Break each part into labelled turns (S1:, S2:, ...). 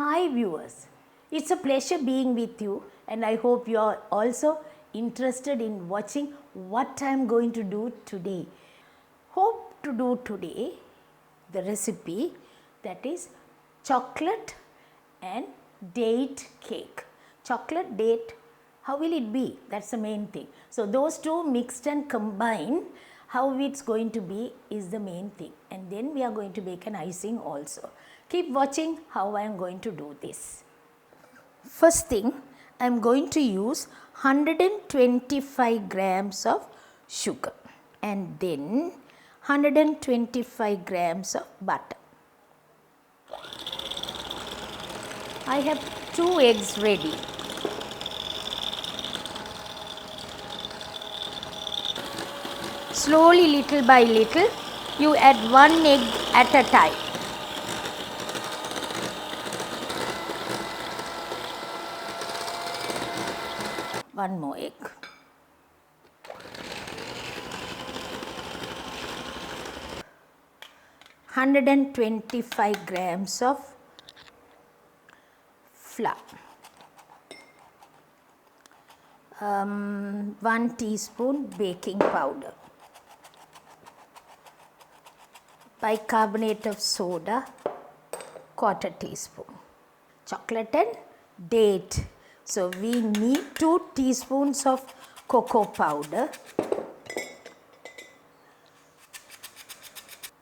S1: Hi viewers, it's a pleasure being with you and I hope you are also interested in watching what I am going to do today. Hope to do today the recipe that is chocolate and date cake. Chocolate, date, how will it be? That's the main thing. So those two mixed and combined, how it's going to be is the main thing. And then we are going to make an icing also. Keep watching how I am going to do this. First thing, I am going to use 125 grams of sugar and then 125 grams of butter. I have 2 eggs ready. Slowly, little by little, you add 1 egg at a time. One more egg. Hundred and 25 grams of flour. 1 teaspoon baking powder. Bicarbonate of soda, 1/4 teaspoon. Chocolate and date. So we need 2 teaspoons of cocoa powder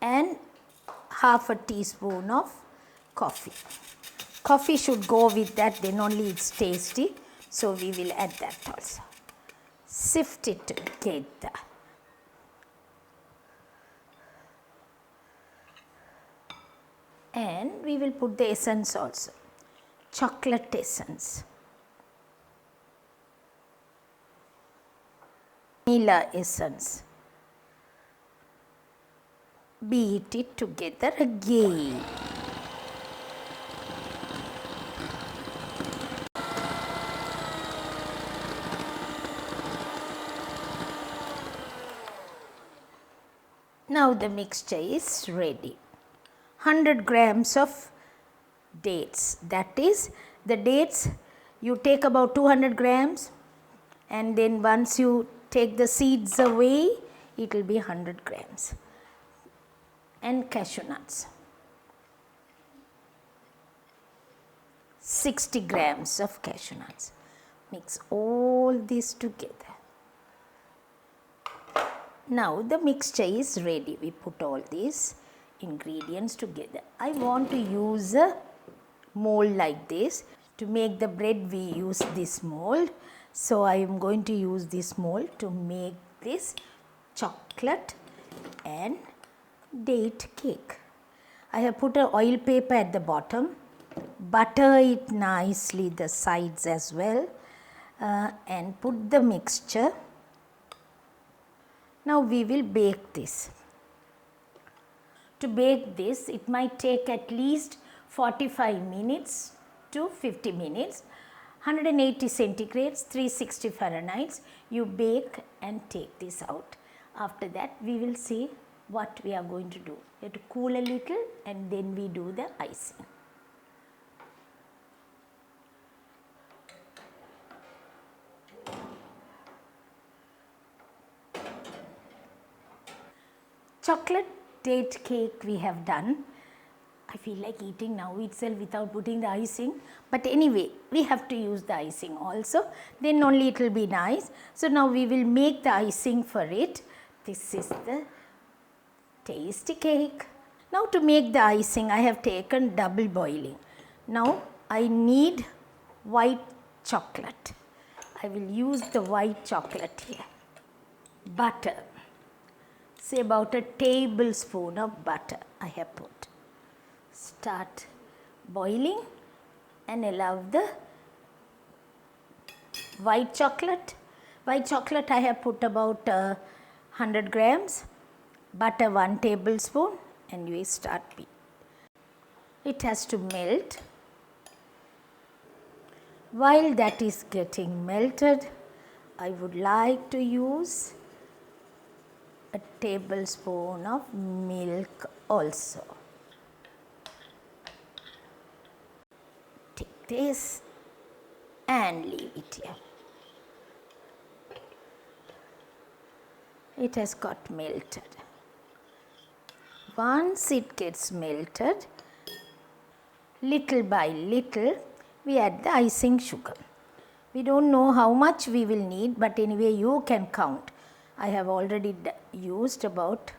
S1: and 1/2 teaspoon of coffee. Coffee should go with that, then only it's tasty. So we will add that also. Sift it together. And we will put the essence also. Chocolate essence. Vanilla essence. Beat it together again. Now the mixture is ready. 100 grams of dates. That is, the dates you take about 200 grams and then once you take the seeds away, it will be 100 grams. And cashew nuts. 60 grams of cashew nuts. Mix all this together. Now the mixture is ready. We put all these ingredients together. I want to use a mold like this. To make the bread we use this mold. So I am going to use this mold to make this chocolate and date cake. I have put an oil paper at the bottom. Butter it nicely the sides as well and put the mixture. Now we will bake this. To bake this, it might take at least 45 minutes to 50 minutes. 180 centigrades, 360 Fahrenheit. You bake and take this out. After that, we will see what we are going to do. We have to cool a little and then we do the icing. Chocolate date cake we have done. I feel like eating now itself without putting the icing. But anyway, we have to use the icing also. Then only it will be nice. So now we will make the icing for it. This is the tasty cake. Now to make the icing, I have taken double boiling. Now I need white chocolate. I will use the white chocolate here. Butter. Say about a tablespoon of butter I have put. Start boiling and allow the white chocolate. White chocolate I have put about 100 grams. Butter 1 tablespoon and you start beating. It has to melt. While that is getting melted, I would like to use a tablespoon of milk also. this and leave it here. It has got melted. Once it gets melted, little by little, we add the icing sugar. We don't know how much we will need, but anyway you can count. I have already used about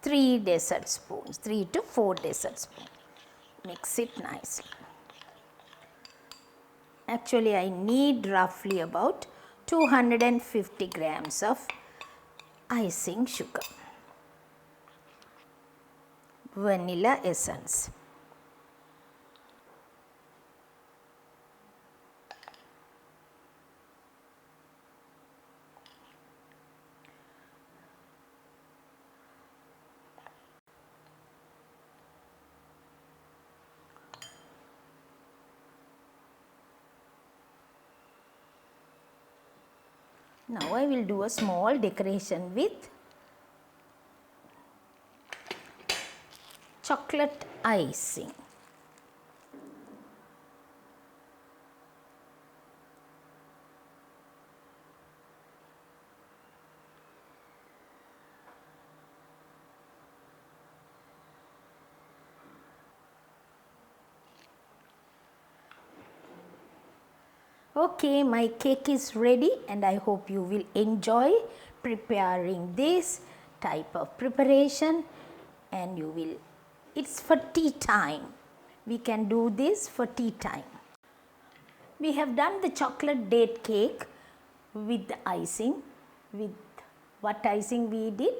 S1: 3 dessert spoons, 3 to 4 dessert spoons. Mix it nicely. Actually I need roughly about 250 grams of icing sugar. Vanilla essence. Now I will do a small decoration with chocolate icing. Okay, my cake is ready and I hope you will enjoy preparing this type of preparation, and you will, it's for tea time. We can do this for tea time. We have done the chocolate date cake with the icing. With what icing we did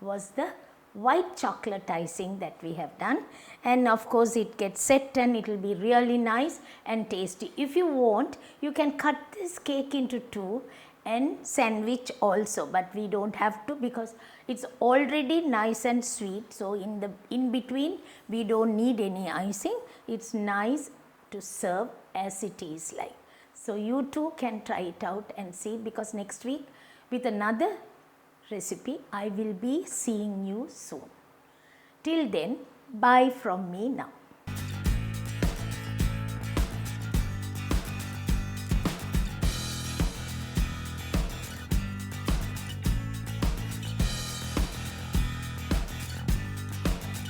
S1: was the white chocolate icing that we have done, and of course it gets set and it will be really nice and tasty. If you want, you can cut this cake into 2 and sandwich also, but we don't have to because it's already nice and sweet. So in between we don't need any icing. It's nice to serve as it is like. So you too can try it out and see, because next week with another recipe I will be seeing you soon. Till then, bye from me now.